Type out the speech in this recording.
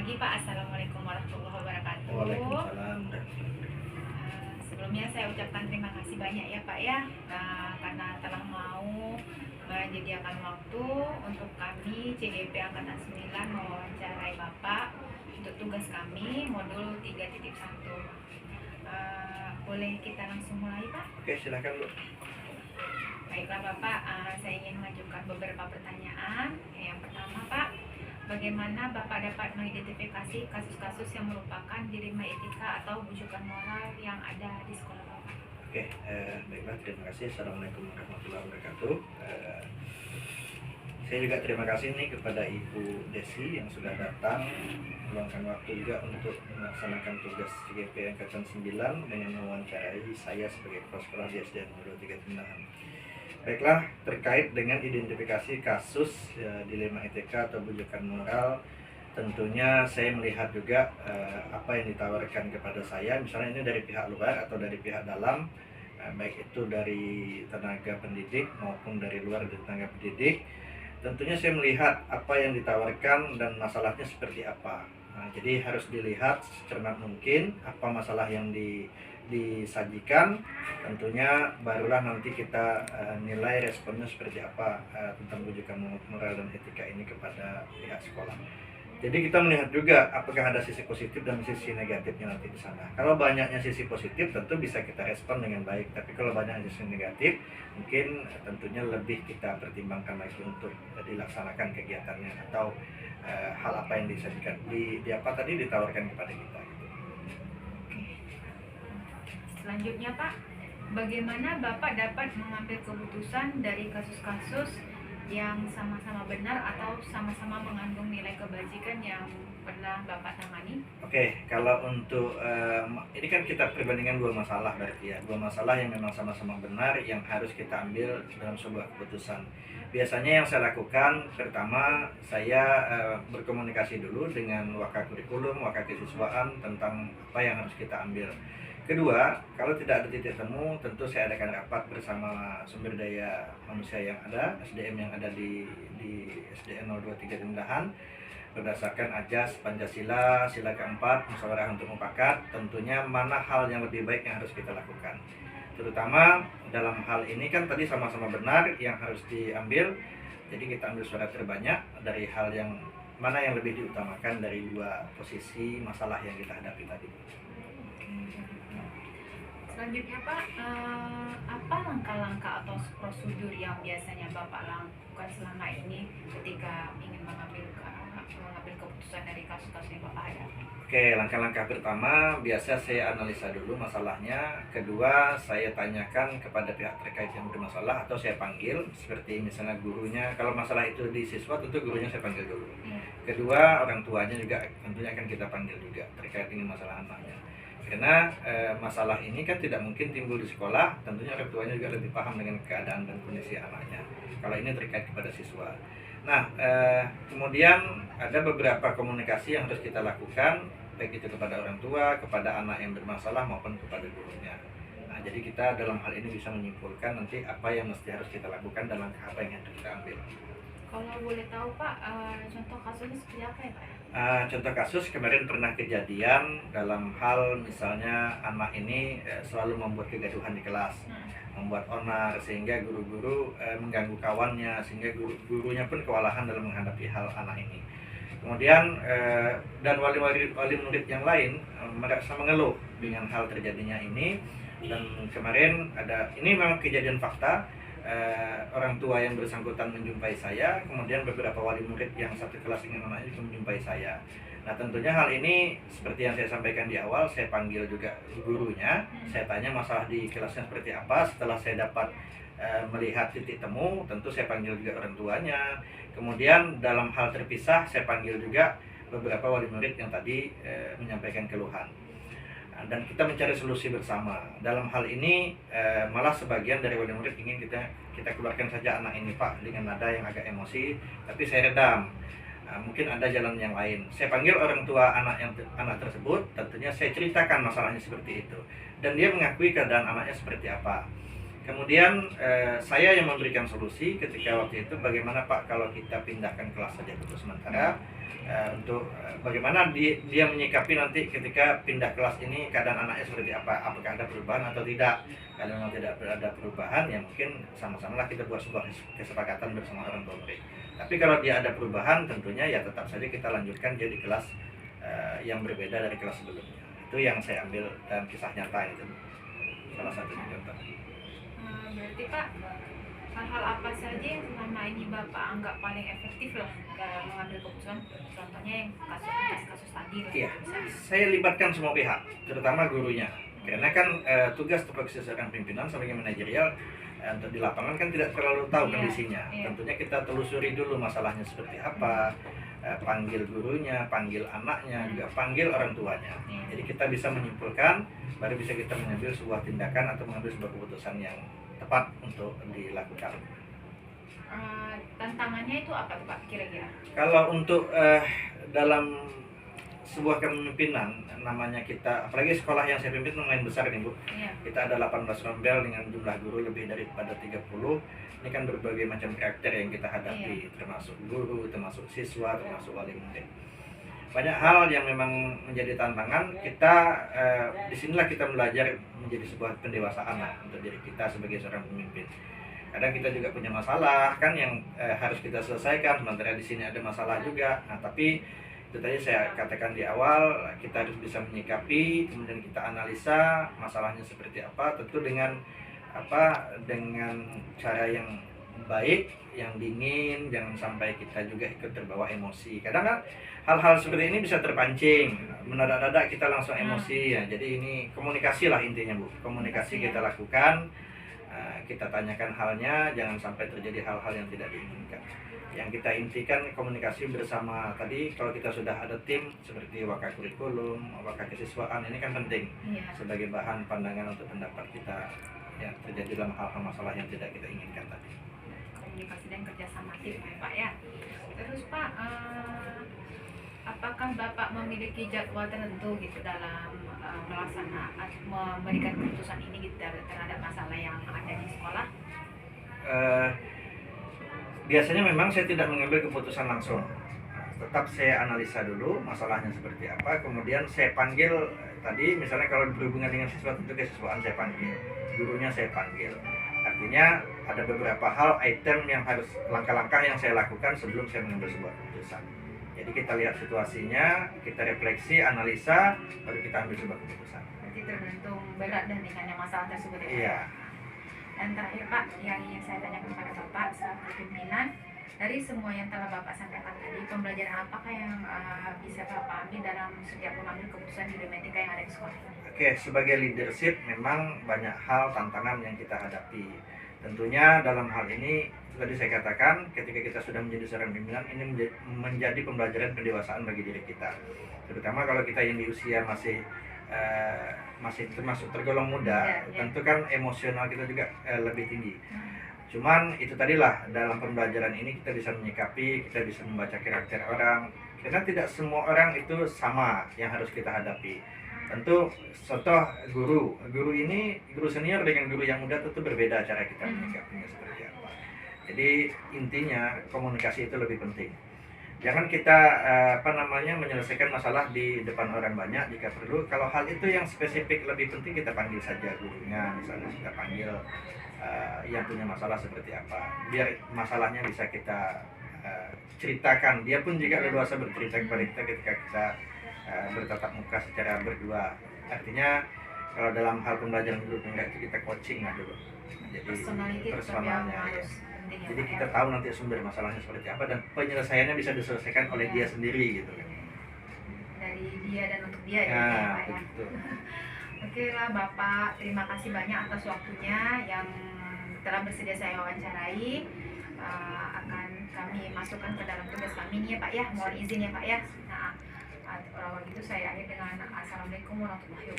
pagi Pak. Assalamualaikum warahmatullahi wabarakatuh. Waalaikumsalam. Sebelumnya saya ucapkan terima kasih banyak ya Pak ya, karena telah mau menyediakan waktu untuk kami CGP Angkatan 9 mewawancarai Bapak untuk tugas kami modul 3.1. Boleh kita langsung mulai Pak? Oke, silakan Bu. Baiklah Bapak, saya ingin mengajukan beberapa pertanyaan. Yang pertama Pak, bagaimana Bapak dapat mengidentifikasi kasus-kasus yang merupakan dilema etika atau bujukan moral yang ada di sekolah Bapak? Oke, baiklah, terima kasih. Assalamualaikum warahmatullahi wabarakatuh. Saya juga terima kasih nih kepada Ibu Desi yang sudah datang meluangkan waktu juga untuk melaksanakan tugas CGP Angkatan 9 dengan mewawancarai saya sebagai kepala sekolah di SDN Modul 3 Temendahan. Baiklah, terkait dengan identifikasi kasus dilema etika atau bujukan moral, tentunya saya melihat juga apa yang ditawarkan kepada saya, misalnya ini dari pihak luar atau dari pihak dalam, baik itu dari tenaga pendidik maupun dari luar dari tenaga pendidik. Tentunya saya melihat apa yang ditawarkan dan masalahnya seperti apa. Nah, jadi harus dilihat secermat mungkin apa masalah yang disajikan. Tentunya barulah nanti kita nilai responnya seperti apa tentang bujukan moral dan etika ini kepada pihak sekolah. Jadi kita melihat juga apakah ada sisi positif dan sisi negatifnya nanti di sana. Kalau banyaknya sisi positif tentu bisa kita respon dengan baik. Tapi kalau banyak sisi negatif, mungkin tentunya lebih kita pertimbangkan lagi untuk dilaksanakan kegiatannya atau hal apa yang disajikan di apa tadi ditawarkan kepada kita. Oke. Selanjutnya Pak, bagaimana Bapak dapat mengambil keputusan dari kasus-kasus yang sama-sama benar atau sama-sama mengandung nilai kebajikan yang pernah Bapak tangani? Oke, kalau untuk ini kan kita perbandingan dua masalah berarti ya, dua masalah yang memang sama-sama benar yang harus kita ambil dalam sebuah keputusan. Biasanya yang saya lakukan, pertama saya berkomunikasi dulu dengan wakakurikulum, wakakisiswaan tentang apa yang harus kita ambil. Kedua, kalau tidak ada titik temu, tentu saya adakan rapat bersama sumber daya manusia yang ada, SDM yang ada di SDN 023 Temendahan, berdasarkan ajas Pancasila, sila keempat, musyawarah untuk mufakat, tentunya mana hal yang lebih baik yang harus kita lakukan. Terutama dalam hal ini kan tadi sama-sama benar yang harus diambil, jadi kita ambil suara terbanyak dari hal yang mana yang lebih diutamakan dari dua posisi masalah yang kita hadapi tadi. Selanjutnya Pak, apa langkah-langkah atau prosedur yang biasanya Bapak lakukan selama ini ketika ingin mengambil keputusan dari kasus-kasus yang Bapak hadapi? Oke, langkah-langkah pertama biasa saya analisa dulu masalahnya. Kedua, saya tanyakan kepada pihak terkait yang bermasalah atau saya panggil, seperti misalnya gurunya. Kalau masalah itu di siswa, tentu gurunya saya panggil dulu. Kedua, orang tuanya juga tentunya akan kita panggil juga terkait dengan masalah anaknya. Karena masalah ini kan tidak mungkin timbul di sekolah, tentunya orang tuanya juga lebih paham dengan keadaan dan kondisi anaknya. Kalau ini terkait kepada siswa. Nah, kemudian ada beberapa komunikasi yang harus kita lakukan, baik itu kepada orang tua, kepada anak yang bermasalah maupun kepada gurunya. Nah, jadi kita dalam hal ini bisa menyimpulkan nanti apa yang mesti harus kita lakukan dan langkah apa yang harus kita ambil. Kalau boleh tahu Pak, contoh kasusnya seperti apa ya Pak? Contoh kasus kemarin pernah kejadian dalam hal misalnya anak ini selalu membuat kegaduhan di kelas, membuat onar sehingga guru-guru mengganggu kawannya, sehingga gurunya pun kewalahan dalam menghadapi hal anak ini. Kemudian dan wali murid yang lain merasa mengeluh dengan hal terjadinya ini, dan kemarin ini memang kejadian fakta. Orang tua yang bersangkutan menjumpai saya, kemudian beberapa wali murid yang satu kelas dengan anaknya juga menjumpai saya. Nah, tentunya hal ini seperti yang saya sampaikan di awal, saya panggil juga gurunya, saya tanya masalah di kelasnya seperti apa. Setelah saya dapat melihat titik temu, tentu saya panggil juga orang tuanya. Kemudian dalam hal terpisah, saya panggil juga beberapa wali murid yang tadi menyampaikan keluhan. Dan kita mencari solusi bersama. Dalam hal ini malah sebagian dari wali murid ingin kita keluarkan saja anak ini Pak dengan nada yang agak emosi, tapi saya redam. Mungkin ada jalan yang lain. Saya panggil orang tua anak tersebut, tentunya saya ceritakan masalahnya seperti itu, dan dia mengakui keadaan anaknya seperti apa. Kemudian saya yang memberikan solusi ketika waktu itu, bagaimana Pak kalau kita pindahkan kelas saja untuk sementara, untuk bagaimana dia menyikapi nanti ketika pindah kelas ini, keadaan anaknya seperti apa, apakah ada perubahan atau tidak. Kalau memang tidak ada perubahan, ya mungkin sama-samalah kita buat sebuah kesepakatan bersama orang tua murid. Tapi kalau dia ada perubahan, tentunya ya tetap saja kita lanjutkan dia di kelas yang berbeda dari kelas sebelumnya. Itu yang saya ambil dalam kisah nyata itu, salah satu contoh. Berarti Pak, hal-hal apa saja yang selama ini Bapak anggap paling efektif lah dalam mengambil keputusan, contohnya yang kasus tadi lah, Iya, misalnya. saya libatkan semua pihak, terutama gurunya. Karena kan tugas tupoksi seorang pimpinan sebagai manajerial untuk di lapangan kan tidak terlalu tahu Iya, kondisinya. iya. Tentunya kita telusuri dulu masalahnya seperti apa, panggil gurunya, panggil anaknya, juga panggil orang tuanya. Iya. Jadi kita bisa menyimpulkan, baru bisa kita mengambil sebuah tindakan atau mengambil sebuah keputusan yang tepat untuk dilakukan. Tantangannya itu apa tuh Pak kira-kira? Kalau untuk dalam sebuah kepemimpinan, namanya kita, apalagi sekolah yang saya pimpin lumayan besar nih Bu. Iya. Kita ada 18 rombel dengan jumlah guru lebih daripada 30. Ini kan berbagai macam karakter yang kita hadapi, termasuk guru, termasuk siswa, termasuk wali murid. Banyak hal yang memang menjadi tantangan kita. Disinilah kita belajar menjadi sebuah pendewasaan lah untuk diri kita sebagai seorang pemimpin. Kadang kita juga punya masalah kan yang harus kita selesaikan, sementara di sini ada masalah juga. Nah, tapi itu tadi saya katakan di awal, kita harus bisa menyikapi, kemudian kita analisa masalahnya seperti apa, tentu dengan cara yang baik, yang dingin, jangan sampai kita juga ikut terbawa emosi. Kadang kan hal-hal seperti ini bisa terpancing, mendadak-dadak kita langsung emosi ya. Jadi ini komunikasi lah intinya Bu, komunikasi kita lakukan, kita tanyakan halnya, jangan sampai terjadi hal-hal yang tidak diinginkan. Yang kita intikan komunikasi bersama tadi. Kalau kita sudah ada tim seperti wakak kurikulum, wakak kesiswaan, ini kan penting sebagai bahan pandangan untuk pendapat kita yang terjadi dalam hal-hal masalah yang tidak kita inginkan tadi. Komunikasi dan kerjasama tim ya Pak ya. Terus Pak, apakah Bapak memiliki jadwal tertentu gitu dalam melaksanakan memberikan keputusan ini gitu terhadap masalah yang ada di sekolah? Biasanya memang saya tidak mengambil keputusan langsung. Tetap saya analisa dulu masalahnya seperti apa, kemudian saya panggil tadi, misalnya kalau berhubungan dengan siswa tentu kesiswaan saya panggil, gurunya saya panggil. Artinya ada beberapa hal, item yang harus, langkah-langkah yang saya lakukan sebelum saya mengambil sebuah keputusan. Jadi kita lihat situasinya, kita refleksi, analisa, baru kita ambil sebuah keputusan. Berarti tergantung berat dan ringannya masalah tersebut ya Pak? Iya. Dan terakhir Pak, yang ingin saya tanyakan kepada Bapak selaku pimpinan, dari semua yang telah Bapak sampaikan tadi, pembelajaran apakah yang bisa Bapak ambil dalam setiap mengambil keputusan di Dematika yang ada di sekolah ini? Oke, sebagai leadership memang banyak hal tantangan yang kita hadapi. Tentunya dalam hal ini tadi saya katakan, ketika kita sudah menjadi seorang pimpinan, ini menjadi pembelajaran pendewasaan bagi diri kita. Terutama kalau kita yang di usia masih termasuk tergolong muda, tentu kan emosional kita juga lebih tinggi. Cuman itu tadilah, dalam pembelajaran ini kita bisa menyikapi, kita bisa membaca karakter orang. Karena tidak semua orang itu sama yang harus kita hadapi. Tentu contoh guru ini, guru senior dengan guru yang muda tentu berbeda cara kita menyikapinya seperti apa. Jadi intinya komunikasi itu lebih penting. Jangan kita menyelesaikan masalah di depan orang banyak jika perlu. Kalau hal itu yang spesifik lebih penting, kita panggil saja gurunya, misalnya kita panggil yang punya masalah seperti apa, biar masalahnya bisa kita ceritakan. Dia pun juga leluasa bercerita kepada kita ketika kita bertatap muka secara berdua. Artinya kalau dalam hal pembelajaran dulu enggak, itu kita coaching lah dulu. Jadi personalnya ya. Jadi kita tahu nanti sumber masalahnya seperti apa dan penyelesaiannya bisa diselesaikan oleh dia sendiri gitu kan. Dari dia dan untuk dia ya Pak ya. Oke lah Bapak, terima kasih banyak atas waktunya yang telah bersedia saya wawancarai. Akan kami masukkan ke dalam tugas kami nih ya Pak ya. Mohon izin ya Pak ya. Nah, kalau gitu saya akhir dengan Assalamualaikum warahmatullahi wabarakatuh.